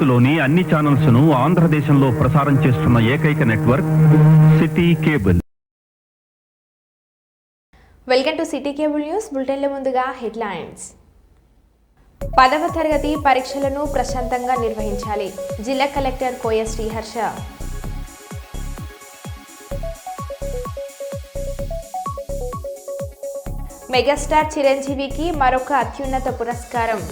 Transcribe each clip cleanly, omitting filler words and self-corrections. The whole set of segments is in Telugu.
భారత్లోని అన్ని ఛానల్స్ ను ఆంధ్రదేశంలో ప్రసారం చేస్తున్న ఏకైక network city cable. Welcome to city cable news. బులెటిన్ల ముందుగా హెడ్లైన్స్. 10వ తరగతి పరీక్షలను ప్రశాంతంగా నిర్వహించాలి. జిల్లా కలెక్టర్ కోయ శ్రీహర్ష. మెగాస్టార్ చిరంజీవికి మరొక అత్యున్నత పురస్కారం.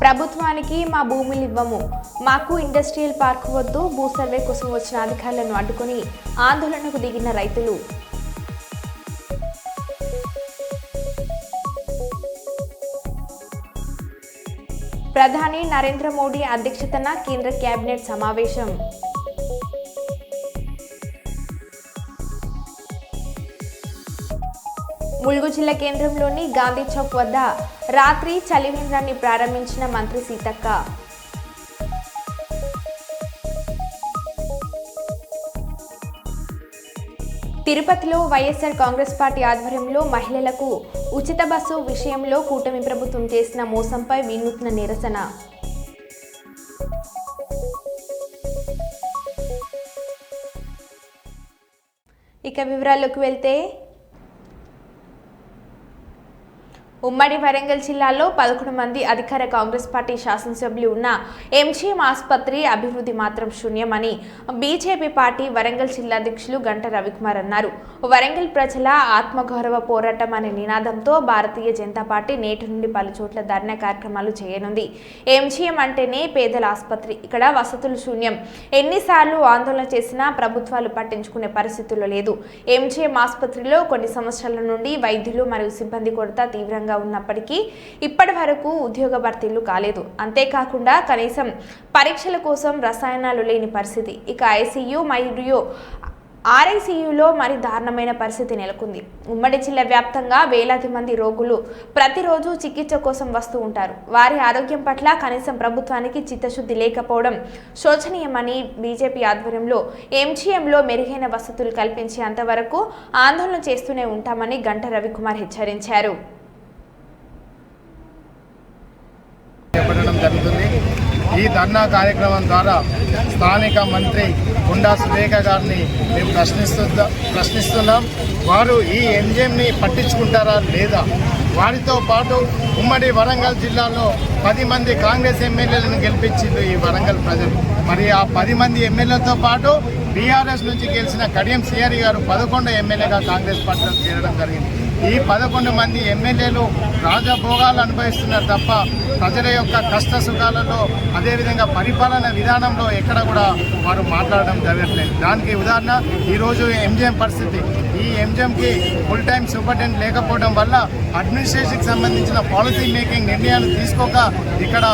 ప్రభుత్వానికి మా భూములు ఇవ్వము, మాకు ఇండస్ట్రియల్ పార్క్ వద్దు, భూ సర్వే కోసం వచ్చిన అధికారులను అడ్డుకొని ఆందోళనకు దిగిన రైతులు. ప్రధాని నరేంద్ర మోడీ అధ్యక్షతన కేంద్ర కేబినెట్ సమావేశం. ములుగు జిల్లా కేంద్రంలోని గాంధీ చౌక్ వద్ద రాత్రి చలివేంద్రాన్ని ప్రారంభించిన మంత్రి సీతక్క. తిరుపతిలో వైఎస్ఆర్ కాంగ్రెస్ పార్టీ ఆధ్వర్యంలో మహిళలకు ఉచిత బస్సు విషయంలో కూటమి ప్రభుత్వం చేసిన మోసంపై వినూత్న నిరసన. ఇక వివరాల్లోకి వెళ్తే, ఉమ్మడి వరంగల్ జిల్లాలో 11 మంది అధికార కాంగ్రెస్ పార్టీ శాసనసభ్యులు ఉన్న ఎంజీఎం ఆసుపత్రి అభివృద్ధి మాత్రం శూన్యమని బీజేపీ పార్టీ వరంగల్ జిల్లా అధ్యక్షులు గంట రవికుమార్ అన్నారు. వరంగల్ ప్రజల ఆత్మగౌరవ పోరాటం అనే నినాదంతో భారతీయ జనతా పార్టీ నేటి నుండి పలు చోట్ల ధర్నా కార్యక్రమాలు చేయనుంది. ఎంజీఎం అంటేనే పేదల ఆసుపత్రి, ఇక్కడ వసతులు శూన్యం. ఎన్నిసార్లు ఆందోళన చేసినా ప్రభుత్వాలు పట్టించుకునే పరిస్థితుల్లో లేదు. ఎంజీఎం ఆసుపత్రిలో కొన్ని సంవత్సరాల నుండి వైద్యులు మరియు సిబ్బంది కొరత తీవ్రంగా ఉన్నప్పటికీ ఇప్పటి వరకు ఉద్యోగ భర్తీలు కాలేదు. అంతేకాకుండా కనీసం పరీక్షల కోసం రసాయనాలు లేని పరిస్థితి. ఇక ఐసీయూ మరియు ఆర్ఐసీయూలో మరి దారుణమైన పరిస్థితి నెలకొంది. ఉమ్మడి జిల్లా వ్యాప్తంగా వేలాది మంది రోగులు ప్రతిరోజు చికిత్స కోసం వస్తూ ఉంటారు. వారి ఆరోగ్యం పట్ల కనీసం ప్రభుత్వానికి చిత్తశుద్ధి లేకపోవడం శోచనీయమని బీజేపీ ఆధ్వర్యంలో ఎంజీఎంలో మెరుగైన వసతులు కల్పించేంత వరకు ఆందోళన చేస్తూనే ఉంటామని గంట రవికుమార్ హెచ్చరించారు. జరుగుతుంది. ఈ ధర్నా కార్యక్రమం ద్వారా స్థానిక మంత్రి గుండా సురేఖ గారిని మేము ప్రశ్నిస్తున్నాం. వారు ఈ ఎంజీఎంని పట్టించుకుంటారా లేదా? వారితో పాటు ఉమ్మడి వరంగల్ జిల్లాలో 10 మంది కాంగ్రెస్ ఎమ్మెల్యేలను గెలిపించింది ఈ వరంగల్ ప్రజలు. మరి ఆ 10 మంది ఎమ్మెల్యేలతో పాటు బీఆర్ఎస్ నుంచి గెలిచిన కడియం శ్రీహరి గారు 11 ఎమ్మెల్యేగా కాంగ్రెస్ పార్టీలో చేరడం జరిగింది. ఈ 11 మంది ఎమ్మెల్యేలు రాజభోగాలు అనుభవిస్తున్నారు తప్ప ప్రజల యొక్క కష్ట సుఖాలలో, అదేవిధంగా పరిపాలన విధానంలో ఎక్కడ కూడా వారు మాట్లాడడం జరగట్లేదు. దానికి ఉదాహరణ ఈరోజు ఎంజీఎం పరిస్థితి. ఈ ఎంజీఎంకి ఫుల్ టైం సూపరింటెండెంట్ లేకపోవడం వల్ల అడ్మినిస్ట్రేషన్కి సంబంధించిన పాలసీ మేకింగ్ నిర్ణయాలు తీసుకోక ఇక్కడ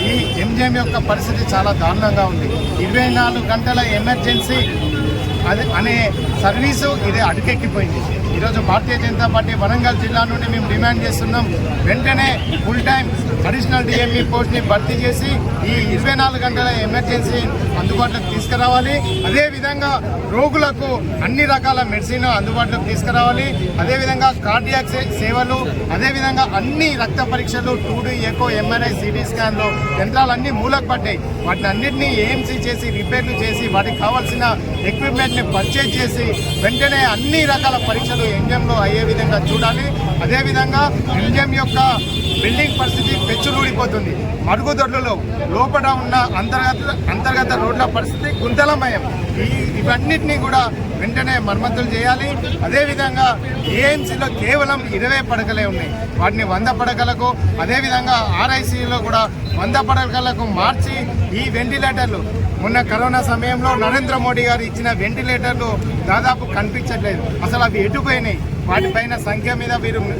ఈ ఎంజీఎం యొక్క పరిస్థితి చాలా దారుణంగా ఉంది. 24 గంటల ఎమర్జెన్సీ అనే సర్వీసు ఇది అడుగెక్కిపోయింది. ఈరోజు భారతీయ జనతా పార్టీ వరంగల్ జిల్లా నుండి మేము డిమాండ్ చేస్తున్నాం, వెంటనే ఫుల్ టైం అడిషనల్ డిఎంఈ పోస్ట్ని భర్తీ చేసి ఈ 24 గంటల ఎమర్జెన్సీ అందుబాటులోకి తీసుకురావాలి. అదేవిధంగా రోగులకు అన్ని రకాల మెడిసిన్ అందుబాటులోకి తీసుకురావాలి. అదేవిధంగా కార్డియాక్ సేవలు, అదేవిధంగా అన్ని రక్త పరీక్షలు, 2D ఎకో, ఎంఆర్ఐ, సిటీ స్కాన్లు యంత్రాలన్నీ మూలకు పడ్డాయి. వాటిని అన్నింటినీ ఏఎంసీ చేసి రిపేర్లు చేసి వాటికి కావాల్సిన ఎక్విప్మెంట్ని పర్చేజ్ చేసి వెంటనే అన్ని రకాల పరీక్షలు ఎంజీఎంలో అయ్యే విధంగా చూడాలి. అదేవిధంగా ఎంజీఎం యొక్క బిల్డింగ్ పరిస్థితి పెచ్చులూడిపోతుంది. మరుగుదొడ్లలో లోపల ఉన్న అంతర్గత రోడ్ల పరిస్థితి గుంతలమయం. ఇవన్నిటినీ కూడా వెంటనే మరమ్మతులు చేయాలి. అదేవిధంగా ఏఎంసీలో కేవలం 20 పడకలే ఉన్నాయి. వాటిని 100 పడకలకు, అదేవిధంగా ఆర్ఐసీలో కూడా 100 పడకలకు మార్చి ఈ వెంటిలేటర్లు, మొన్న కరోనా సమయంలో నరేంద్ర మోడీ గారు ఇచ్చిన వెంటిలేటర్లు దాదాపు కనిపించట్లేదు. అసలు అవి ఎటుపోయినాయి? వాటిపైన సంఖ్య మీద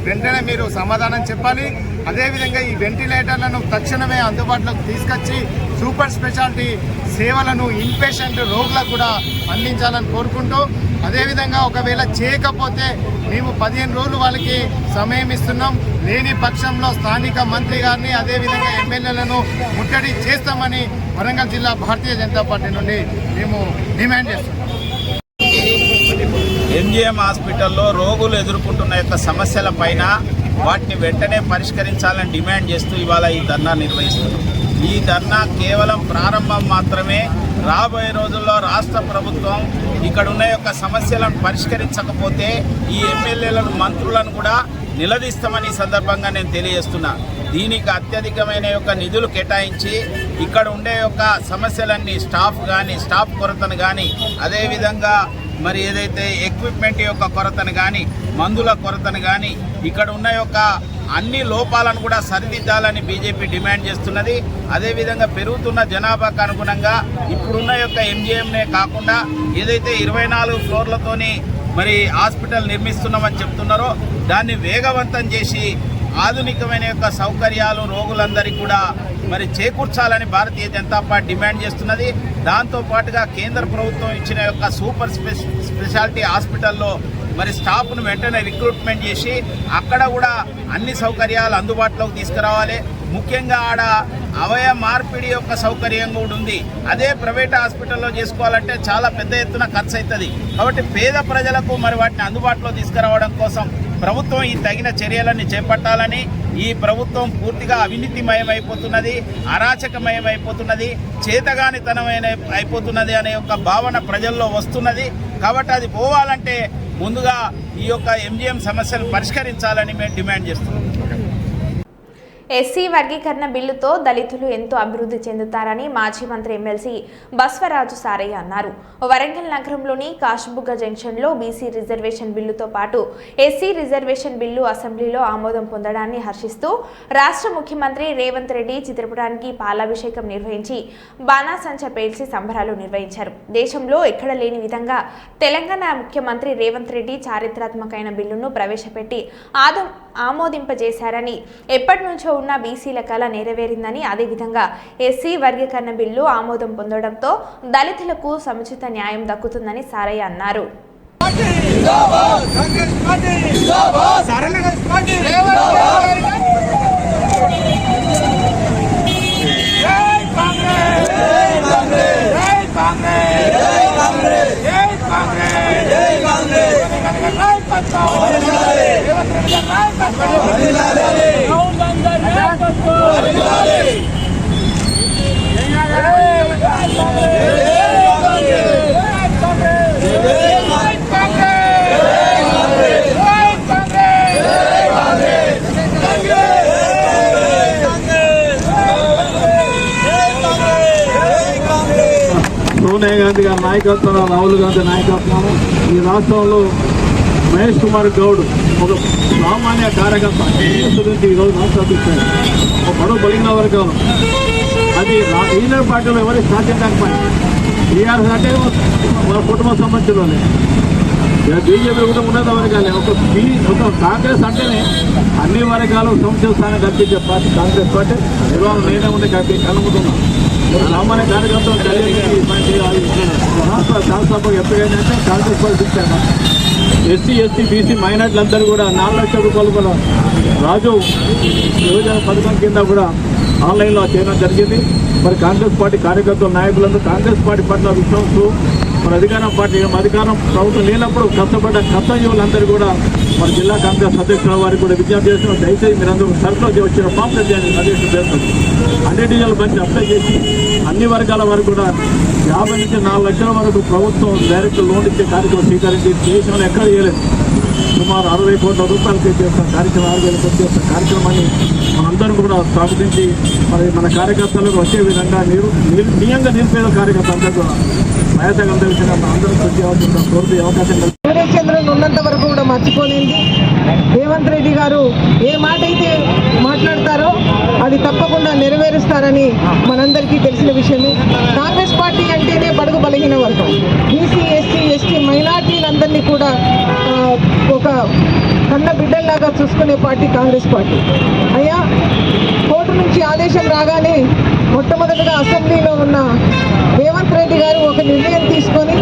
వెంటనే మీరు సమాధానం చెప్పాలి. అదేవిధంగా ఈ వెంటిలేటర్లను తక్షణమే అందుబాటులోకి తీసుకొచ్చి సూపర్ స్పెషాలిటీ సేవలను ఇన్పేషెంట్ రోగులకు కూడా అందించాలని కోరుకుంటూ, అదేవిధంగా ఒకవేళ చేయకపోతే మేము 15 రోజులు వాళ్ళకి సమయం ఇస్తున్నాం. లేని పక్షంలో స్థానిక మంత్రి గారిని, అదేవిధంగా ఎమ్మెల్యేలను ముట్టడి చేస్తామని వరంగల్ జిల్లా భారతీయ జనతా పార్టీ నుండి మేము డిమాండ్ చేస్తున్నాం. ఎంజీఎం హాస్పిటల్లో రోగులు ఎదుర్కొంటున్న యొక్క సమస్యల పైన వాటిని వెంటనే పరిష్కరించాలని డిమాండ్ చేస్తూ ఇవాళ ఈ ధర్నా నిర్వహిస్తున్నాం. ఈ ధర్నా కేవలం ప్రారంభం మాత్రమే. రాబోయే రోజుల్లో రాష్ట్ర ప్రభుత్వం ఇక్కడ ఉన్న యొక్క సమస్యలను పరిష్కరించకపోతే ఈ ఎమ్మెల్యేలను మంత్రులను కూడా నిలదీస్తామని సందర్భంగా నేను తెలియజేస్తున్నా. దీనికి అత్యధికమైన యొక్క నిధులు కేటాయించి ఇక్కడ ఉండే యొక్క సమస్యలన్నీ స్టాఫ్ కొరతను కానీ అదేవిధంగా మరి ఏదైతే ఎక్విప్మెంట్ యొక్క కొరతను కానీ మందుల కొరతను కానీ ఇక్కడ ఉన్న యొక్క అన్ని లోపాలను కూడా సరిదిద్దాలని బీజేపీ డిమాండ్ చేస్తున్నది. అదేవిధంగా పెరుగుతున్న జనాభాకు అనుగుణంగా ఇప్పుడున్న యొక్క ఎంజీఎంనే కాకుండా ఏదైతే 24 ఫ్లోర్లతోని మరి హాస్పిటల్ నిర్మిస్తున్నామని చెప్తున్నారో దాన్ని వేగవంతం చేసి ఆధునికమైన యొక్క సౌకర్యాలు రోగులందరికీ కూడా మరి చేకూర్చాలని భారతీయ జనతా పార్టీ డిమాండ్ చేస్తున్నది. దాంతోపాటుగా కేంద్ర ప్రభుత్వం ఇచ్చిన యొక్క సూపర్ స్పెషాలిటీ హాస్పిటల్లో మరి స్టాఫ్ను వెంటనే రిక్రూట్మెంట్ చేసి అక్కడ కూడా అన్ని సౌకర్యాలు అందుబాటులోకి తీసుకురావాలి. ముఖ్యంగా ఆడ అవయవ మార్పిడి యొక్క సౌకర్యం కూడా ఉంది. అదే ప్రైవేట్ హాస్పిటల్లో చేసుకోవాలంటే చాలా పెద్ద ఎత్తున ఖర్చు అవుతుంది. కాబట్టి పేద ప్రజలకు మరి వాటిని అందుబాటులో తీసుకురావడం కోసం ప్రభుత్వం ఈ తగిన చర్యలన్నీ చేపట్టాలని, ఈ ప్రభుత్వం పూర్తిగా అవినీతిమయమైపోతున్నది, అరాచకమయమైపోతున్నది, చేతగానితనమైన అయిపోతున్నది అనే ఒక భావన ప్రజల్లో వస్తున్నది. కాబట్టి అది పోవాలంటే ముందుగా ఈ యొక్క ఎంజీఎం సమస్యను పరిష్కరించాలని మేము డిమాండ్ చేస్తున్నాం. ఎస్సీ వర్గీకరణ బిల్లుతో దళితులు ఎంతో అభివృద్ధి చెందుతారని మాజీ మంత్రి ఎమ్మెల్సీ బస్వరాజు సారయ్య అన్నారు. వరంగల్ నగరంలోని కాశబుగ్గ జంక్షన్లో బీసీ రిజర్వేషన్ బిల్లుతో పాటు ఎస్సీ రిజర్వేషన్ బిల్లు అసెంబ్లీలో ఆమోదం పొందడాన్ని హర్షిస్తూ రాష్ట్ర ముఖ్యమంత్రి రేవంత్ రెడ్డి చిత్రపటానికి పాలాభిషేకం నిర్వహించి బాణాసంచా పేల్చి సంబరాలు నిర్వహించారు. దేశంలో ఎక్కడ లేని విధంగా తెలంగాణ ముఖ్యమంత్రి రేవంత్ రెడ్డి చారిత్రాత్మకమైన బిల్లును ప్రవేశపెట్టి ఆమోదింపజేశారని, ఎప్పటి నుంచో ఉన్న బీసీల కళ నెరవేరిందని, అదేవిధంగా ఎస్సీ వర్గీకరణ బిల్లు ఆమోదం పొందడంతో దళితులకు సముచిత న్యాయం దక్కుతుందని సారయ్య అన్నారు. సోనియా గాంధీ గారి నాయకత్వంలో, రాహుల్ గాంధీ నాయకత్వం, ఈ రాష్ట్రంలో మహేష్ కుమార్ గౌడ్ ఒక సామాన్య కార్యకర్త నుంచి ఈరోజు రాష్ట్రాలు ఒక బడుగు బలిగిన వర్గాలు అది ఈనాడు పార్టీలో ఎవరికి సాధ్యం కాకపోయింది. టీఆర్ఎస్ అంటే వాళ్ళ కుటుంబ సంబంధించిన బీజేపీ కూడా ఉన్నత వర్గాలే. ఒక కాంగ్రెస్ అంటేనే అన్ని వర్గాలు సంక్షేమ స్థానం కల్పించే పార్టీ కాంగ్రెస్ పార్టీ. ఇవాళ నేనే ఉండే కనుమతున్నాను. సామాన్య కార్యకర్తలు రాష్ట్ర శాసనసభకు ఎప్పుడైందంటే కాంగ్రెస్ పార్టీ ఇచ్చాను. ఎస్సీ బీసీ మైనార్టీలందరూ కూడా 4 లక్షల రూపాయలు కూడా రాజు యువజన పథకం కింద కూడా ఆన్లైన్లో చేయడం జరిగింది. మరి కాంగ్రెస్ పార్టీ కార్యకర్తల నాయకులందరూ కాంగ్రెస్ పార్టీ పట్ల విశ్వాసం, మరి అధికారం ప్రభుత్వం లేనప్పుడు కష్టపడ్డ కర్తవ్యులందరూ కూడా మరి జిల్లా కాంగ్రెస్ అధ్యక్షుల వారికి కూడా విజ్ఞప్తి చేసిన, దయచేసి మీరందరూ సర్కులో వచ్చిన పాంప్లెట్ చేయండి. అధ్యక్షులు చేస్తారు అన్ని డివిజన్ల మంచి అప్లై చేసి అన్ని వర్గాల వరకు కూడా 50 నుంచి 4 లక్షల వరకు ప్రభుత్వం డైరెక్ట్ లోన్ ఇచ్చే కార్యక్రమం స్వీకరించి దేశంలో ఎక్కడ చేయలేదు. సుమారు 60 కోట్ల రూపాయలు చేసిన కార్యక్రమం, 6,000 కోట్లు చేసిన కార్యక్రమాన్ని మనందరం కూడా స్వాగతించి మరి మన కార్యకర్తలకు వచ్చే విధంగా నియంగా నిరుపేద కార్యకర్తలు అందరూ కూడా ప్రయత్నం తెలిసిన అందరూ కోరుతూ అవకాశం సూర్యచంద్రన్ ఉన్నంత వరకు కూడా మర్చిపోలేండి. రేవంత్ రెడ్డి గారు ఏ మాట అయితే మాట్లాడతారో అది తప్పకుండా నెరవేరుస్తారని మనందరికీ తెలిసిన విషయమే. కాంగ్రెస్ పార్టీ అంటేనే బడుగు బలహీన వర్గం, బీసీ ఎస్సీ మైనార్టీలందరినీ కూడా ఒక కన్న బిడ్డల్లాగా చూసుకునే పార్టీ కాంగ్రెస్ పార్టీ. అయ్యా, కోర్టు నుంచి ఆదేశం రాగానే మొట్టమొదటిగా అసెంబ్లీలో ఉన్న రేవంత్ రెడ్డి గారు ఒక నిర్ణయం తీసుకొని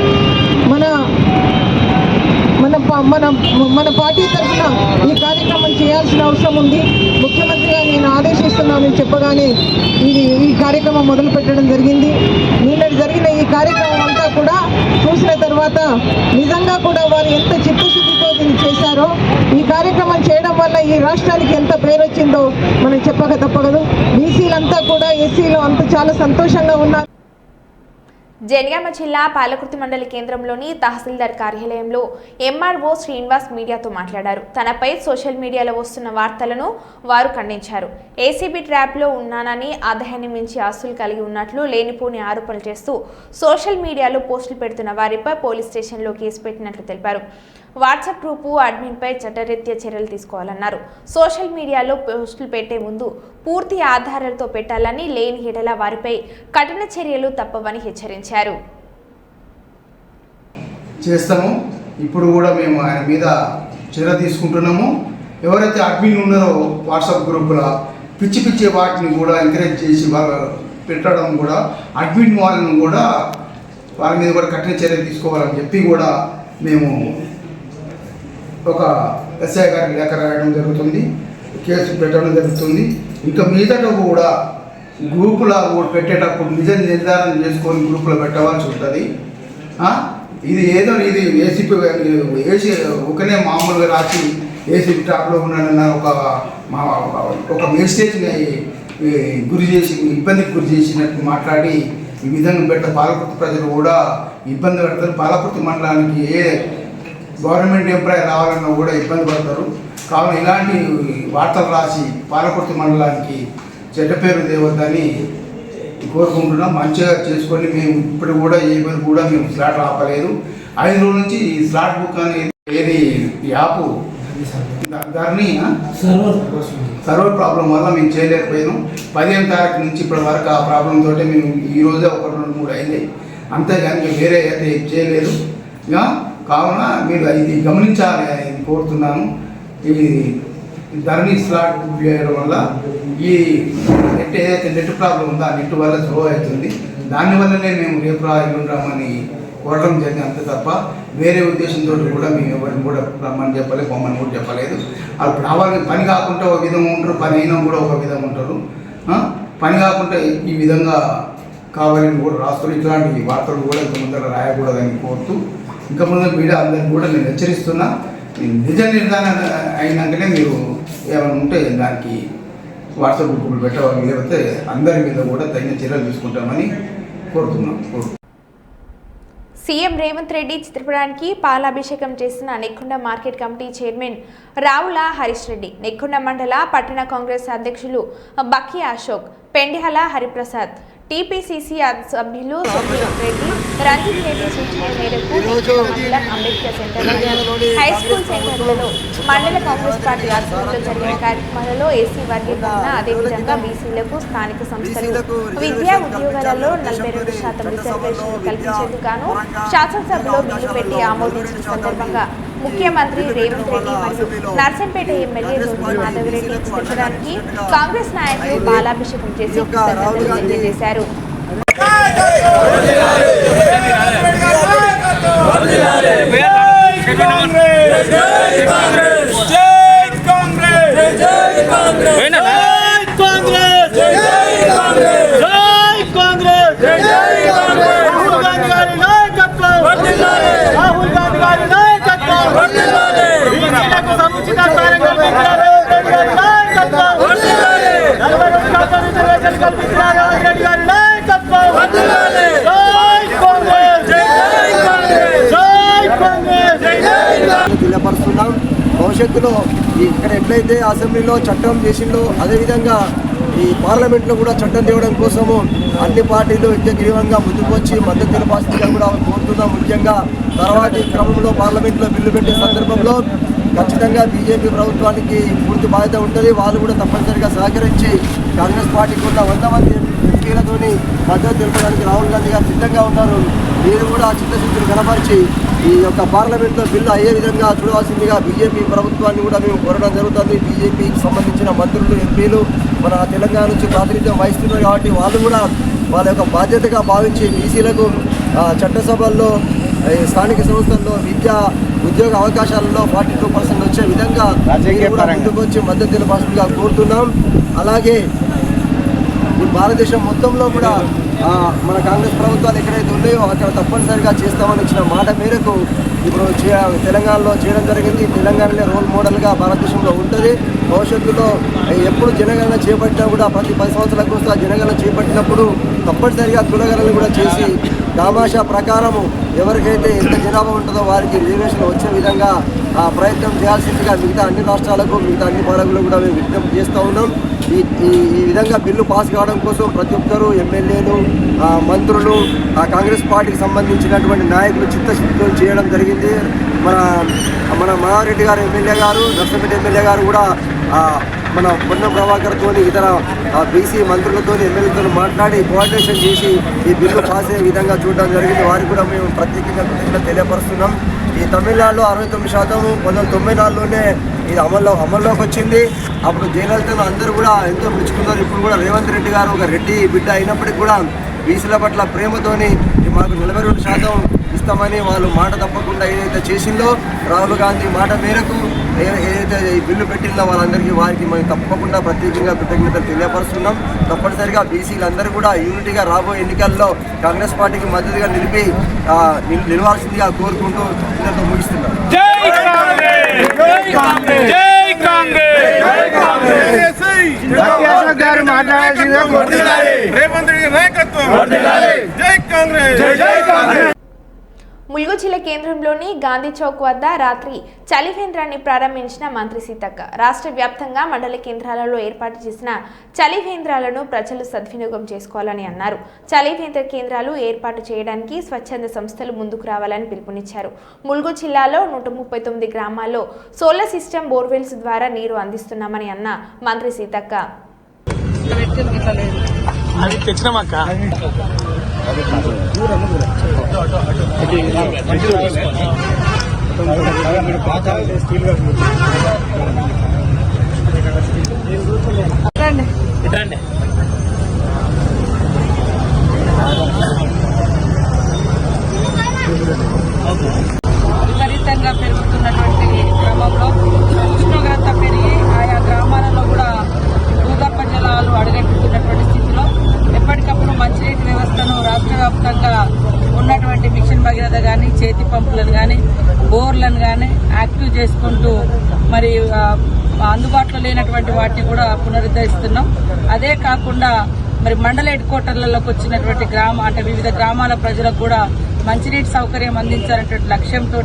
మన పార్టీ తరఫున ఈ కార్యక్రమం చేయాల్సిన అవసరం ఉంది. ముఖ్యమంత్రిగా నేను ఆదేశిస్తున్నానని చెప్పగానే ఈ కార్యక్రమం మొదలు పెట్టడం జరిగింది. నిన్న జరిగిన ఈ కార్యక్రమం అంతా కూడా చూసిన తర్వాత తర్వాత నిజంగా కూడా వారు ఎంత చిత్తశుద్ధితో దీన్ని చేశారో, ఈ కార్యక్రమం చేయడం వల్ల ఈ రాష్ట్రానికి ఎంత పేరు వచ్చిందో మనం చెప్పక తప్పదు. బీసీలంతా కూడా ఎస్సీలో అంత చాలా సంతోషంగా ఉన్నారు. జనగామ జిల్లా పాలకుర్తి మండలి కేంద్రంలోని తహసీల్దార్ కార్యాలయంలో ఎంఆర్ఓ శ్రీనివాస్ మీడియాతో మాట్లాడారు. తనపై సోషల్ మీడియాలో వస్తున్న వార్తలను వారు ఖండించారు. ఏసీబీ ట్రాప్లో ఉన్నానని, ఆదాయాన్ని మించి ఆస్తులు కలిగి ఉన్నట్లు లేనిపోని ఆరోపణలు చేస్తూ సోషల్ మీడియాలో పోస్టులు పెడుతున్న వారిపై పోలీస్ స్టేషన్లో కేసు పెట్టినట్లు తెలిపారు. వాట్సాప్ గ్రూపు అడ్మిన్పై చట్టరీత్యా చర్యలు తీసుకోవాలన్నారు. సోషల్ మీడియాలో పోస్టులు పెట్టే ముందు పూర్తి ఆధారాలతో పెట్టాలని, లేని ఎడల వారిపై కఠిన చర్యలు తప్పవని హెచ్చరించారు. చేస్తాము. ఇప్పుడు కూడా మేము ఆయన మీద చర్య తీసుకుంటున్నాము. ఎవరైతే అడ్మిన్ ఉన్నారో వాట్సాప్ గ్రూపుల పిచ్చి పిచ్చి వాటిని కూడా ఎంకరేజ్ చేసి వాళ్ళు పెట్టడం కూడా అడ్మిన్ వాళ్ళని కూడా వాళ్ళ మీద కూడా కఠిన చర్య తీసుకోవాలని చెప్పి కూడా మేము ఒక ఎస్ఐ గారికి లేఖ రాయడం జరుగుతుంది, కేసు పెట్టడం జరుగుతుంది. ఇంకా మీదట కూడా గ్రూపులో పెట్టేటప్పుడు నిజ నిర్ధారణ చేసుకొని గ్రూపులో పెట్టవలసి ఉంటుంది. ఇది ఏదో ఇది ఏసీ ఒకనే మామూలుగా రాసి ఏసీపీ టాప్లో ఉన్నాడన్న ఒక మెసేజ్ని ఇబ్బందికి గురి చేసినట్టు మాట్లాడి ఈ విధంగా పాలకుర్తి ప్రజలు కూడా ఇబ్బంది పడతారు. పాలకుర్తి మండలానికి ఏ గవర్నమెంట్ ఎంప్లాయీ రావాలన్నా కూడా ఇబ్బంది పడతారు. కావున ఇలాంటి వార్తలు రాసి పాలకుర్తి మండలానికి చెడ్డ పేరు తేవద్దని కోరుకుంటున్నాం. మంచిగా చేసుకొని మేము ఇప్పుడు కూడా ఏ పేరు కూడా మేము స్లాట్ ఆపలేదు. 5 రోజుల నుంచి ఈ స్లాట్ బుక్ అనేది ఏది యాప్ దాన్ని సర్వర్ ప్రాబ్లం వల్ల మేము చేయలేకపోయాము. 15వ తారీఖు నుంచి ఇప్పటి వరకు ఆ ప్రాబ్లం తోటే మేము ఈరోజే 1, 2, 3 అయింది. అంతేగాని మేము వేరే అయితే చేయలేదు. కావున మీరు ఇది గమనించాలి అని కోరుతున్నాను. ఈ ధరణి స్లాట్ బుక్ చేయడం వల్ల ఈ నెట్ ఏదైతే నెట్ ప్రాబ్లం ఉందో ఆ నెట్ వల్ల స్లో అవుతుంది. దానివల్లనే మేము రేపు రామని కోరడం జరిగింది. అంతే తప్ప వేరే ఉద్దేశంతో కూడా మేము ఎవరిని కూడా రమ్మని చెప్పలేదు, బొమ్మని కూడా చెప్పలేదు. అప్పుడు రావాలని పని కాకుండా ఒక విధంగా ఉంటారు, పని అయినా కూడా ఒక విధంగా ఉంటారు. పని కాకుండా ఈ విధంగా కావాలని కూడా రాస్తారు. ఇట్లాంటి వార్తలు కూడా ఇంత ముందర రాయకూడదని కోరుతూ ఇంకా ముందు మీడియా అందరినీ కూడా నేను హెచ్చరిస్తున్నా. నిజ నిర్ధారణ అయినాకనే మీరు ఏమైనా ఉంటే దానికి వాట్సాప్ గ్రూపులు పెట్టవాలి, లేకపోతే అందరి మీద కూడా తగిన చర్యలు తీసుకుంటామని కోరుతున్నాం. సీఎం రేవంత్ రెడ్డి చిత్రపటానికి పాలాభిషేకం చేసిన Nekkonda market committee chairman Ravula Harish Reddy, Nekkonda మండల పట్టణ కాంగ్రెస్ అధ్యక్షులు బక్కి అశోక్, పెండిహల హరిప్రసాద్, టీపీసీసీ సభ్యులు సుబ్రహ్మణ్యం రెడ్డి, రంజిత్ రెడ్డి సూచన మేరకు మండలం అంబేద్కర్ సెంటర్లోని హైస్కూల్ సెంటర్లలో మండల కాంగ్రెస్ పార్టీ ఆధ్వర్యంలో జరిగిన కార్యక్రమాలలో ఏసీ వర్గీకరణ, అదేవిధంగా బీసీలకు స్థానిక సంస్థలు విద్యా ఉద్యోగాలలో 42% రిజర్వేషన్ కల్పించేందుకు గాను శాసనసభలో బిల్లు పెట్టి ఆమోదించిన సందర్భంగా ముఖ్యమంత్రి రేవంత్ రెడ్డి మరియు నర్సంపేట ఎమ్మెల్యే రోజు మాధవరెడ్డి చిత్రపటానికి కాంగ్రెస్ నాయకులు బాలాభిషేకం చేసి కృతజ్ఞతలు తెలియజేశారు. తెలియపరుస్తున్నాం. భవిష్యత్తులో ఇక్కడ ఎట్లయితే అసెంబ్లీలో చట్టం చేసిందో అదేవిధంగా ఈ పార్లమెంట్లో కూడా చట్టం తేవడం కోసము అన్ని పార్టీలు ఏకగ్రీవంగా ముందుకు వచ్చి మద్దతు తెలపాల్సిందిగా కూడా కోరుతున్నాం. ముఖ్యంగా తర్వాతి క్రమంలో పార్లమెంట్లో బిల్లు పెట్టే సందర్భంలో ఖచ్చితంగా బీజేపీ ప్రభుత్వానికి పూర్తి బాధ్యత ఉంటుంది. వాళ్ళు కూడా తప్పనిసరిగా సహకరించి కాంగ్రెస్ పార్టీకి ఉన్న 100 మంది ఎంపీలతోని మద్దతు తెలపడానికి రాహుల్ గాంధీ గారు సిద్ధంగా ఉన్నారు. మీరు కూడా చిత్తశుద్ధిని కనపరిచి ఈ యొక్క పార్లమెంట్లో బిల్లు అయ్యే విధంగా చూడవలసిందిగా బీజేపీ ప్రభుత్వాన్ని కూడా మేము కోరడం జరుగుతుంది. బీజేపీకి సంబంధించిన మంత్రులు, ఎంపీలు మన తెలంగాణ నుంచి ప్రాతినిధ్యం వహిస్తున్నారు కాబట్టి వాళ్ళు కూడా వాళ్ళ యొక్క బాధ్యతగా భావించి బీసీలకు చట్టసభల్లో, స్థానిక సంస్థల్లో విద్యా ఉద్యోగ అవకాశాలలో 42% వచ్చే విధంగా ముందుకు వచ్చి మద్దతు తెలపాల్సిందిగా కోరుతున్నాం. అలాగే ఈ భారతదేశం మొత్తంలో కూడా మన కాంగ్రెస్ ప్రభుత్వాలు ఎక్కడైతే ఉన్నాయో అక్కడ తప్పనిసరిగా చేస్తామని ఇచ్చిన మాట మేరకు ఇప్పుడు తెలంగాణలో చేయడం జరిగింది. తెలంగాణలో రోల్ మోడల్గా భారతదేశంలో ఉంటుంది. భవిష్యత్తులో ఎప్పుడు జనగణన చేపట్టినా కూడా ప్రతి 10 సంవత్సరాలకు వస్తే జనగణన చేపట్టినప్పుడు తప్పనిసరిగా కులగణన కూడా చేసి దామాషా ప్రకారము ఎవరికైతే ఎంత జనాభా ఉంటుందో వారికి రిజర్వేషన్ వచ్చే విధంగా ప్రయత్నం చేయాల్సిందిగా మిగతా అన్ని రాష్ట్రాలకు మిగతా అన్ని పాలకులకు కూడా మేము విజ్ఞప్తి చేస్తూ ఉన్నాం. ఈ విధంగా బిల్లు పాస్ కావడం కోసం ప్రతి ఒక్కరూ ఎమ్మెల్యేలు, మంత్రులు, కాంగ్రెస్ పార్టీకి సంబంధించినటువంటి నాయకులు చిత్తశుద్ధితో చేయడం జరిగింది. మన మాధవరెడ్డి గారు ఎమ్మెల్యే గారు, నర్సంపేట ఎమ్మెల్యే గారు కూడా మన పొన్నం ప్రభాకర్తో ఇతర బీసీ మంత్రులతో ఎమ్మెల్యేలతో మాట్లాడి కోఆర్డినేషన్ చేసి ఈ బిల్లు పాస్ అయ్యే విధంగా చూడడం జరిగింది. వారికి కూడా మేము ప్రత్యేకంగా కృతజ్ఞతలు తెలియపరుస్తున్నాం. ఈ తమిళనాడులో 69% 1994లోనే ఇది అమల్లోకి వచ్చింది. అప్పుడు జయలలితను అందరూ కూడా ఎంతో మెచ్చుకున్నారు. ఇప్పుడు కూడా రేవంత్ రెడ్డి గారు ఒక రెడ్డి బిడ్డ అయినప్పటికీ కూడా బీసీల పట్ల ప్రేమతోని మాకు 42% ఇస్తామని వాళ్ళు మాట తప్పకుండా ఏదైతే చేసిందో రాహుల్ గాంధీ మాట మేరకు ఏదైతే ఈ బిల్లు పెట్టిందో వారికి మేము తప్పకుండా ప్రత్యేకంగా కృతజ్ఞతలు తెలియపరుస్తున్నాం. తప్పనిసరిగా బీసీలందరూ కూడా యూనిటీగా రాబోయే ఎన్నికల్లో కాంగ్రెస్ పార్టీకి మద్దతుగా నిలవాల్సిందిగా కోరుకుంటూ దీనితో ముగిస్తున్నాం. ములుగు జిల్లా కేంద్రంలోని గాంధీ చౌక్ వద్ద రాత్రి చలివేంద్రాన్ని ప్రారంభించిన మంత్రి సీతక్క రాష్ట్ర వ్యాప్తంగా మండల కేంద్రాలలో ఏర్పాటు చేసిన చలివేంద్రాలను ప్రజలు సద్వినియోగం చేసుకోవాలని అన్నారు. చలివేంద్ర కేంద్రాలు ఏర్పాటు చేయడానికి స్వచ్ఛంద సంస్థలు ముందుకు రావాలని పిలుపునిచ్చారు. ములుగు జిల్లాలో 139 గ్రామాల్లో సోలార్ సిస్టమ్ బోర్వెల్స్ ద్వారా నీరు అందిస్తున్నామని అన్న మంత్రి సీతక్క. విపరీతంగా పెరుగుతున్నటువంటి క్రమంలో ఉష్ణోగ్రత పెరిగి ఆయా గ్రామాలలో కూడా భూగర్భ జలాలు అడుగెట్టుతున్నటువంటి స్థితిలో ఎప్పటికప్పుడు మంచినీటి వ్యవస్థను రాష్ట్ర వ్యాప్తంగా ఉన్నటువంటి మిషన్ భగీరథ కానీ, చేతి పంపులను కానీ, బోర్లను కానీ యాక్టివ్ చేసుకుంటూ మరి అందుబాటులో లేనటువంటి వాటిని కూడా పునరుద్ధరిస్తున్నాం. అదే కాకుండా మరి మండల హెడ్ క్వార్టర్లలోకి వచ్చినటువంటి వివిధ గ్రామాల ప్రజలకు కూడా మంచినీటి సౌకర్యం అందించాలనేటువంటి లక్ష్యంతో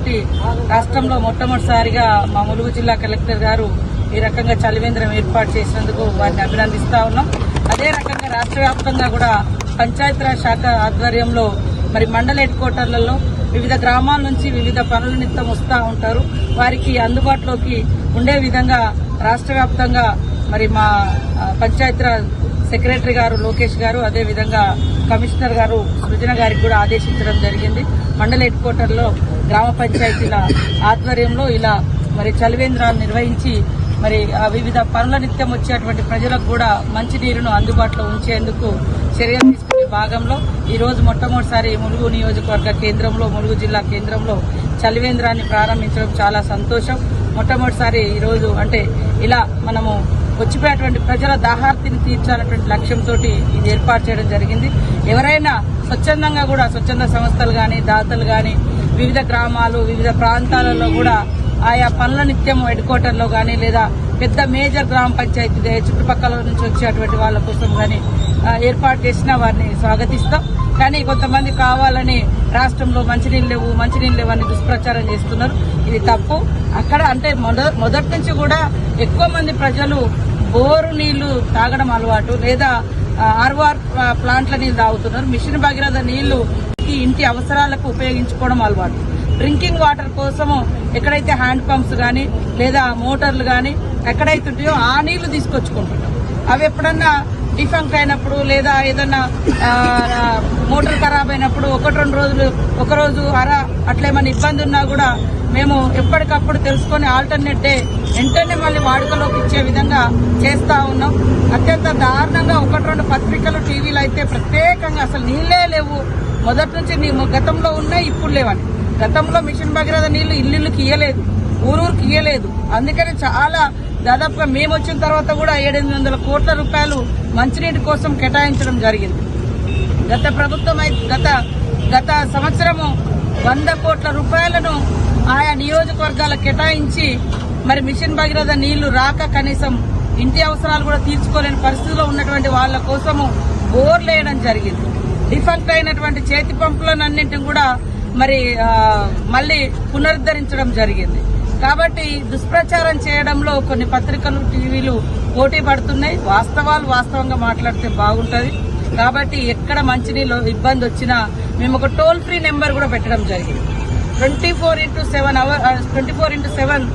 రాష్ట్రంలో మొట్టమొదటిసారిగా మా ములుగు జిల్లా కలెక్టర్ గారు ఈ రకంగా చలివేంద్రం ఏర్పాటు చేసినందుకు వారిని అభినందిస్తా ఉన్నాం. అదే రకంగా రాష్ట్ర వ్యాప్తంగా కూడా పంచాయతీరాజ్ శాఖ ఆధ్వర్యంలో మరి మండల హెడ్ క్వార్టర్లలో వివిధ గ్రామాల నుంచి వివిధ పనుల నిమిత్తం వస్తూ ఉంటారు. వారికి అందుబాటులోకి ఉండే విధంగా రాష్ట్ర వ్యాప్తంగా మరి మా పంచాయతీరాజ్ సెక్రటరీ గారు లోకేష్ గారు, అదేవిధంగా కమిషనర్ గారు సృజన గారికి కూడా ఆదేశించడం జరిగింది. మండల హెడ్ క్వార్టర్లో గ్రామ పంచాయతీల ఆధ్వర్యంలో ఇలా మరి చలివేంద్రాలు నిర్వహించి మరి వివిధ పనుల నిత్యం వచ్చేటువంటి ప్రజలకు కూడా మంచినీరును అందుబాటులో ఉంచేందుకు చర్యలు తీసుకునే భాగంలో ఈ రోజు మొట్టమొదటిసారి ములుగు నియోజకవర్గ కేంద్రంలో, ములుగు జిల్లా కేంద్రంలో చలివేంద్రాన్ని ప్రారంభించడం చాలా సంతోషం. మొట్టమొదటిసారి ఈరోజు అంటే ఇలా మనము వచ్చిపోయేటువంటి ప్రజల దాహార్తిని తీర్చాలనేటువంటి లక్ష్యంతో ఇది ఏర్పాటు చేయడం జరిగింది. ఎవరైనా స్వచ్ఛందంగా కూడా స్వచ్ఛంద సంస్థలు కానీ, దాతలు కానీ వివిధ గ్రామాలు, వివిధ ప్రాంతాలలో కూడా ఆయా పనుల నిత్యం హెడ్ క్వార్టర్లో కానీ లేదా పెద్ద మేజర్ గ్రామ పంచాయతీ చుట్టుపక్కల నుంచి వచ్చేటువంటి వాళ్ళ కోసం కానీ ఏర్పాటు చేసిన వారిని స్వాగతిస్తాం. కానీ కొంతమంది కావాలని రాష్ట్రంలో మంచినీళ్ళు లేవు అని దుష్ప్రచారం చేస్తున్నారు. ఇది తప్పు. అక్కడ అంటే మొదటి నుంచి కూడా ఎక్కువ మంది ప్రజలు బోరు నీళ్లు తాగడం అలవాటు లేదా ఆర్వార్ ప్లాంట్ల నీళ్లు తాగుతున్నారు. మిషన్ భగీరథ నీళ్లు ఇంటి అవసరాలకు ఉపయోగించుకోవడం అలవాటు. డ్రింకింగ్ వాటర్ కోసము ఎక్కడైతే హ్యాండ్ పంప్స్ కానీ లేదా మోటార్లు కానీ ఎక్కడైతే ఉంటాయో ఆ నీళ్లు తీసుకొచ్చుకుంటున్నాం. అవి ఎప్పుడన్నా డిఫంక్ట్ అయినప్పుడు లేదా ఏదన్నా మోటార్ ఖరాబ్ అయినప్పుడు 1-2 రోజులు ఒకరోజు అట్లేమన్నా ఇబ్బంది ఉన్నా కూడా మేము ఎప్పటికప్పుడు తెలుసుకొని ఆల్టర్నేట్ డే వెంటనే మళ్ళీ వాడుకలోకి ఇచ్చే విధంగా చేస్తా ఉన్నాం. అత్యంత దారుణంగా 1-2 పత్రికలు, టీవీలు అయితే ప్రత్యేకంగా అసలు నీళ్లే లేవు, మొదటి నుంచి గతంలో ఉన్నాయి ఇప్పుడు లేవని. గతంలో మిషన్ భగీరథ నీళ్లు ఇల్లుకి ఇయ్యలేదు, ఊరూరికి ఇయ్యలేదు. అందుకని చాలా దాదాపుగా మేము వచ్చిన తర్వాత కూడా 700-800 కోట్ల రూపాయలు మంచినీటి కోసం కేటాయించడం జరిగింది. గత ప్రభుత్వం గత సంవత్సరము 100 కోట్ల రూపాయలను ఆయా నియోజకవర్గాలకు కేటాయించి మరి మిషన్ భగీరథ నీళ్లు రాక కనీసం ఇంటి అవసరాలు కూడా తీర్చుకోలేని పరిస్థితిలో ఉన్నటువంటి వాళ్ళ కోసము బోర్లు వేయడం జరిగింది. డిఫెక్ట్ అయినటువంటి చేతి పంపులన్నింటిని కూడా మరి మళ్ళీ పునరుద్ధరించడం జరిగింది. కాబట్టి దుష్ప్రచారం చేయడంలో కొన్ని పత్రికలు టీవీలు పోటీ పడుతున్నాయి. వాస్తవాలు వాస్తవంగా మాట్లాడితే బాగుంటుంది. కాబట్టి ఎక్కడ మంచినీళ్ళు ఇబ్బంది వచ్చినా మేము ఒక టోల్ ఫ్రీ నెంబర్ కూడా పెట్టడం జరిగింది. 24/7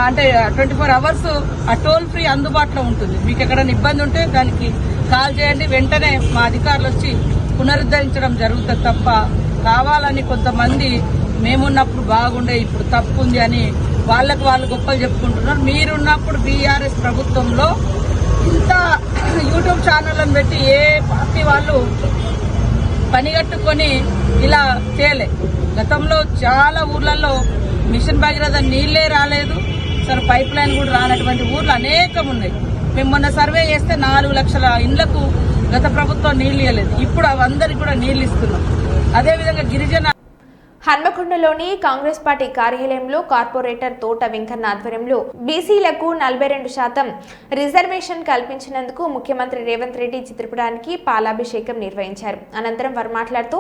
అంటే 24 అవర్స్ ఆ టోల్ ఫ్రీ అందుబాటులో ఉంటుంది. మీకు ఎక్కడైనా ఇబ్బంది ఉంటే దానికి కాల్ చేయండి, వెంటనే మా అధికారులు వచ్చి పునరుద్ధరించడం జరుగుతుంది తప్ప కావాలని కొంతమంది మేమున్నప్పుడు బాగుండే ఇప్పుడు తప్పు ఉంది అని వాళ్ళకు వాళ్ళు గొప్పలు చెప్పుకుంటున్నారు. మీరున్నప్పుడు బీఆర్ఎస్ ప్రభుత్వంలో ఇంత యూట్యూబ్ ఛానళ్లను పెట్టి ఏ పార్టీ వాళ్ళు పనిగట్టుకొని ఇలా చేయలే. గతంలో చాలా ఊర్లలో మిషన్ భగీరథ నీళ్లే రాలేదు, అసలు పైప్ లైన్ కూడా రానటువంటి ఊర్లు అనేకం ఉన్నాయి. మేము మొన్న సర్వే చేస్తే 4 లక్షల ఇండ్లకు గత ప్రభుత్వం నీళ్లు ఇవ్వలేదు. ఇప్పుడు అవందరికి కూడా నీళ్లు ఇస్తున్నాం. అదేవిధంగా గిరిజన హన్మకొండలోని కాంగ్రెస్ పార్టీ కార్యాలయంలో కార్పొరేటర్ తోట వెంకన్న ఆధ్వర్యంలో బీసీలకు 42% రిజర్వేషన్ కల్పించినందుకు ముఖ్యమంత్రి రేవంత్ రెడ్డి చిత్రపటానికి పాలాభిషేకం నిర్వహించారు. అనంతరం వారు మాట్లాడుతూ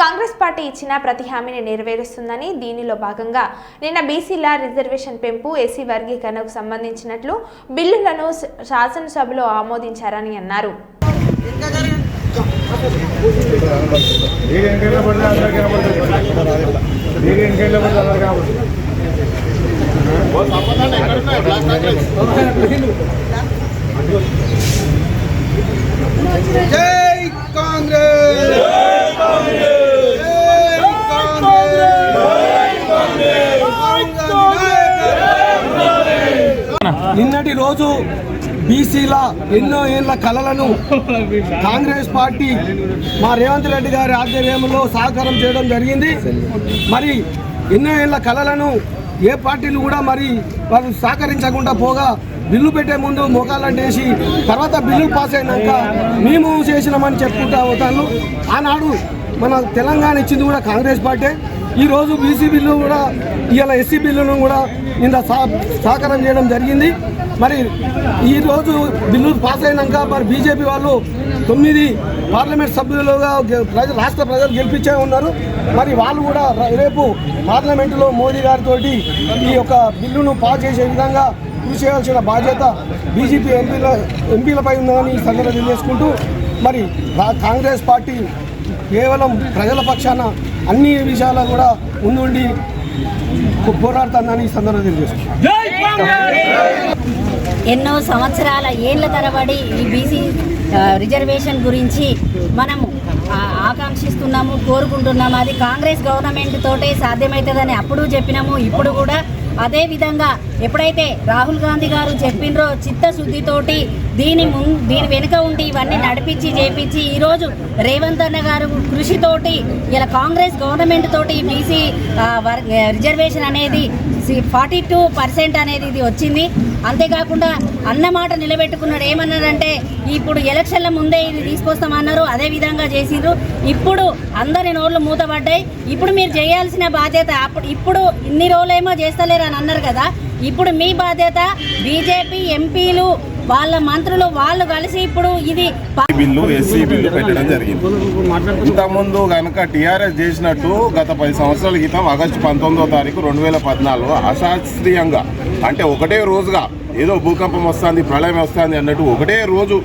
కాంగ్రెస్ పార్టీ ఇచ్చిన ప్రతి హామీని నెరవేరుస్తుందని, దీనిలో భాగంగా నిన్న బీసీల రిజర్వేషన్ పెంపు, ఎస్సీ వర్గీకరణకు సంబంధించినట్లు బిల్లులను శాసనసభలో ఆమోదించారని అన్నారు. జై కాంగ్రెస్, నిన్నటి రోజు బీసీల ఎన్నో ఏళ్ల కలలను కాంగ్రెస్ పార్టీ మా రేవంత్ రెడ్డి గారి ఆధ్వర్యంలో సాకారం చేయడం జరిగింది. మరి ఎన్నో ఏళ్ల కలలను ఏ పార్టీలు కూడా మరి వాళ్ళు సహకరించకుండా పోగా బిల్లు పెట్టే ముందు మోకాళ్ళంటేసి తర్వాత బిల్లు పాస్ అయినాక మేము చేసినామని చెప్పుకుంటా పోతాను. ఆనాడు మన తెలంగాణ ఇచ్చింది కూడా కాంగ్రెస్ పార్టీ. ఈరోజు బీసీ బిల్లు కూడా ఇవాళ ఎస్సీ బిల్లును కూడా ఇంత సహకారం చేయడం జరిగింది. మరి ఈరోజు బిల్లు పాస్ అయినాక మరి బీజేపీ వాళ్ళు 9 పార్లమెంట్ సభ్యులుగా రాష్ట్ర ప్రజలు గెలిపించే ఉన్నారు. మరి వాళ్ళు కూడా రేపు పార్లమెంటులో మోదీ గారితో ఈ యొక్క బిల్లును పాస్ చేసే విధంగా కృషి చేయాల్సిన బాధ్యత బీజేపీ ఎంపీలపై ఉందని ఈ సందర్భంగా తెలియజేసుకుంటూ మరి కాంగ్రెస్ పార్టీ కేవలం ప్రజల పక్షాన అన్ని విషయాలు కూడా ముందుండి పోరాడుతుందని ఈ సందర్భంగా తెలియజేసుకుంటాం. ఎన్నో సంవత్సరాల ఏళ్ల తరబడి ఈ బీసీ రిజర్వేషన్ గురించి మనము ఆకాంక్షిస్తున్నాము, కోరుకుంటున్నాము. అది కాంగ్రెస్ గవర్నమెంట్ తోటే సాధ్యమవుతుందని అప్పుడు చెప్పినాము, ఇప్పుడు కూడా అదే విధంగా ఎప్పుడైతే రాహుల్ గాంధీ గారు చెప్పినరో చిత్తశుద్ధితోటి దీని వెనుక ఉండి ఇవన్నీ నడిపించి చేపించి ఈరోజు రేవంత్ అన్న గారు కృషితోటి ఇలా కాంగ్రెస్ గవర్నమెంట్ తోటి బీసీ రిజర్వేషన్ అనేది 42% అనేది ఇది వచ్చింది. అంతేకాకుండా అన్నమాట నిలబెట్టుకున్నాడు. ఏమన్నారంటే ఇప్పుడు ఎలక్షన్ల ముందే ఇది తీసుకొస్తామన్నారు, అదే విధంగా చేసిండ్రు. ఇప్పుడు అందరి నోళ్ళు మూతపడ్డాయి. ఇప్పుడు మీరు చేయాల్సిన బాధ్యత ఇప్పుడు ఇన్ని రోజులేమో చేస్తలేరు అని అన్నారు కదా, ఇప్పుడు మీ బాధ్యత బీజేపీ ఎంపీలు వాళ్ళ మంత్రులు వాళ్ళు కలిసి ఇప్పుడు ఇది బిల్లు ఎస్సీ బిల్లు పెట్టడం జరిగింది. ఇంతకుముందు కనుక టీఆర్ఎస్ చేసినట్టు గత 10 సంవత్సరాల క్రితం ఆగస్టు 19వ తారీఖు 2014 అశాస్త్రీయంగా అంటే ఒకటే రోజుగా ఏదో భూకంపం వస్తుంది, ప్రళయం వస్తుంది అన్నట్టు ఒకటే రోజు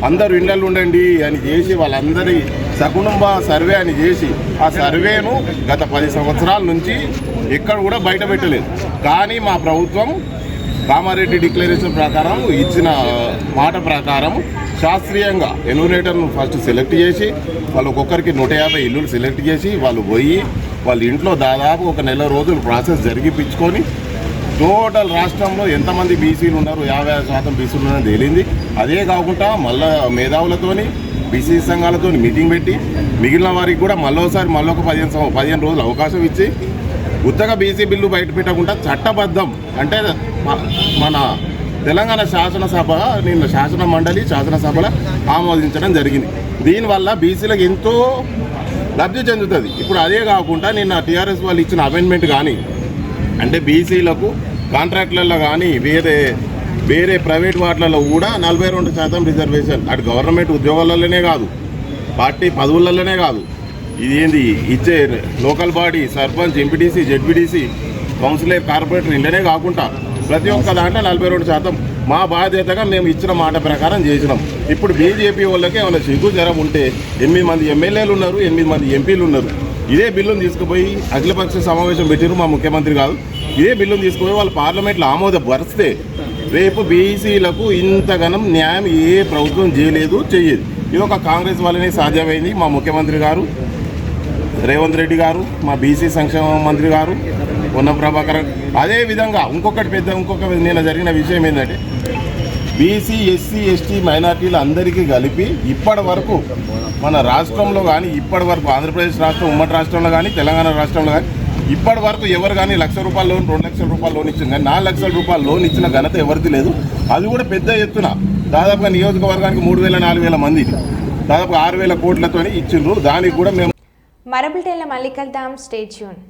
అందరూ ఇళ్లలో ఉండండి అని చేసి వాళ్ళందరి సకుటుంబ సర్వే అని చేసి ఆ సర్వేను గత 10 సంవత్సరాల నుంచి ఎక్కడ కూడా బయట పెట్టలేదు. కానీ మా ప్రభుత్వం కామారెడ్డి డిక్లరేషన్ ప్రకారం ఇచ్చిన మాట ప్రకారం శాస్త్రీయంగా ఎన్యూమరేటర్ను ఫస్ట్ సెలెక్ట్ చేసి వాళ్ళు ఒక్కొక్కరికి 150 ఇల్లులు సెలెక్ట్ చేసి వాళ్ళు పోయి వాళ్ళ ఇంట్లో దాదాపు 1 నెల రోజులు ప్రాసెస్ జరిగిపించుకొని టోటల్ రాష్ట్రంలో ఎంతమంది బీసీలు ఉన్నారు, 50% బీసీలు ఉన్నారని తేలింది. అదే కాకుండా మళ్ళా మేధావులతోని బీసీ సంఘాలతో మీటింగ్ పెట్టి మిగిలిన వారికి కూడా మళ్ళొక 15 రోజులు అవకాశం ఇచ్చి ఉత్తగా బీసీ బిల్లు బయట పెట్టకుండా చట్టబద్ధం అంటే మన తెలంగాణ శాసనసభ నిన్న శాసన మండలి శాసనసభలో ఆమోదించడం జరిగింది. దీనివల్ల బీసీలకు ఎంతో లబ్ధి చెందుతుంది. ఇప్పుడు అదే కాకుండా నిన్న టీఆర్ఎస్ వాళ్ళు ఇచ్చిన అమెండ్మెంట్ కానీ అంటే బీసీలకు కాంట్రాక్టులలో కానీ వేరే ప్రైవేట్ వాటిలలో కూడా 42% రిజర్వేషన్ అటు గవర్నమెంట్ ఉద్యోగాలలోనే కాదు, పార్టీ పదవులలోనే కాదు, ఇదేంది ఇచ్చే local body sarpanch, MPTC, ZPTC, councillor, corporator ఇంటనే కాకుండా ప్రతి ఒక్క దాంట్లో 42% మా బాధ్యతగా మేము ఇచ్చిన మాట ప్రకారం చేసినాం. ఇప్పుడు బీజేపీ వాళ్ళకి ఏమైనా సిగ్గు జ్వరం ఉంటే 8 మంది ఎమ్మెల్యేలు ఉన్నారు, 8 మంది ఎంపీలు ఉన్నారు. ఇదే బిల్లును తీసుకుపోయి అఖిలపక్ష సమావేశం పెట్టారు మా ముఖ్యమంత్రి కాదు. ఇదే బిల్లును తీసుకుపోయి వాళ్ళు పార్లమెంట్లో ఆమోదపరిస్తే రేపు బీసీలకు ఇంతగానం న్యాయం ఏ ప్రభుత్వం చేయలేదు, చెయ్యదు. ఇది ఒక కాంగ్రెస్ వల్లనే సాధ్యమైంది. మా ముఖ్యమంత్రి గారు రేవంత్ రెడ్డి గారు, మా బీసీ సంక్షేమ మంత్రి గారు పొన్నం ప్రభాకర్. అదేవిధంగా ఇంకొక నిన్న జరిగిన విషయం ఏంటంటే బీసీ, ఎస్సీ, ఎస్టీ మైనార్టీలు అందరికీ కలిపి ఇప్పటి వరకు మన రాష్ట్రంలో కానీ ఇప్పటి వరకు ఆంధ్రప్రదేశ్ రాష్ట్రం ఉమ్మడి రాష్ట్రంలో కానీ తెలంగాణ రాష్ట్రంలో కానీ ఇప్పటి వరకు ఎవరు కానీ ₹1,00,000 లోన్, ₹2,00,000 లోన్ ఇచ్చింది కానీ ₹4,00,000 లోన్ ఇచ్చిన ఘనత ఎవరిది లేదు. అది కూడా పెద్ద ఎత్తున దాదాపుగా నియోజకవర్గానికి 3,000-4,000 మంది దాదాపు 6,000 కోట్లతో ఇచ్చిండ్రు. దానికి కూడా మేము మరో బులెటిన్లో మళ్ళీ కలుద్దాం. Stay tune.